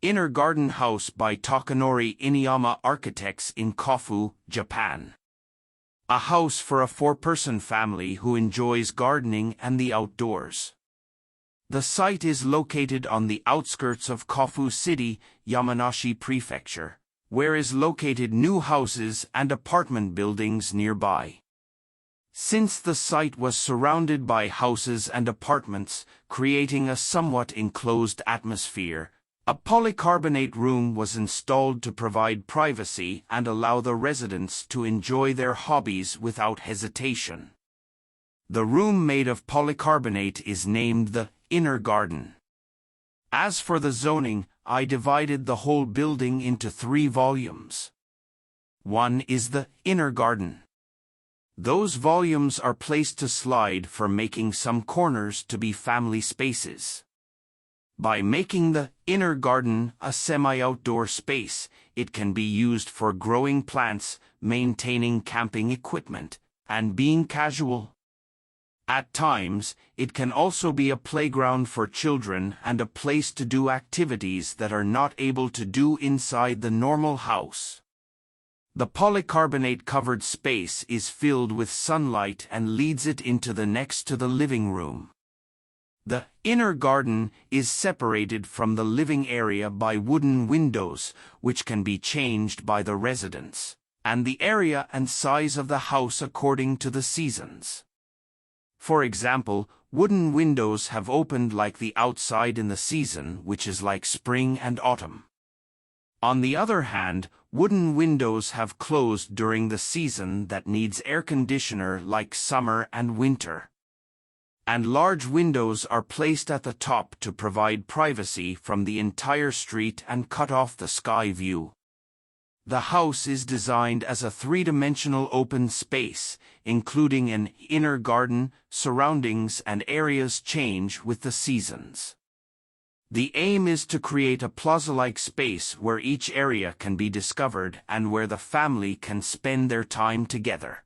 Inner Garden House by Takanori Ineyama Architects in Kofu, Japan. A house for a four-person family who enjoys gardening and the outdoors. The site is located on the outskirts of Kofu City, Yamanashi Prefecture, where is located new houses and apartment buildings nearby. Since the site was surrounded by houses and apartments, creating a somewhat enclosed atmosphere, a polycarbonate room was installed to provide privacy and allow the residents to enjoy their hobbies without hesitation. The room made of polycarbonate is named the Inner Garden. As for the zoning, I divided the whole building into 3 volumes. One is the Inner Garden. Those volumes are placed to slide for making some corners to be family spaces. By making the Inner Garden a semi-outdoor space, it can be used for growing plants, maintaining camping equipment, and being casual. At times, it can also be a playground for children and a place to do activities that are not able to do inside the normal house. The polycarbonate-covered space is filled with sunlight and leads it into the next to the living room. The Inner Garden is separated from the living area by wooden windows, which can be changed by the residents, and the area and size of the house according to the seasons. For example, wooden windows have opened like the outside in the season, which is like spring and autumn. On the other hand, wooden windows have closed during the season that needs air conditioner like summer and winter. And large windows are placed at the top to provide privacy from the entire street and cut off the sky view. The house is designed as a 3-dimensional open space, including an inner garden, surroundings and areas change with the seasons. The aim is to create a plaza-like space where each area can be discovered and where the family can spend their time together.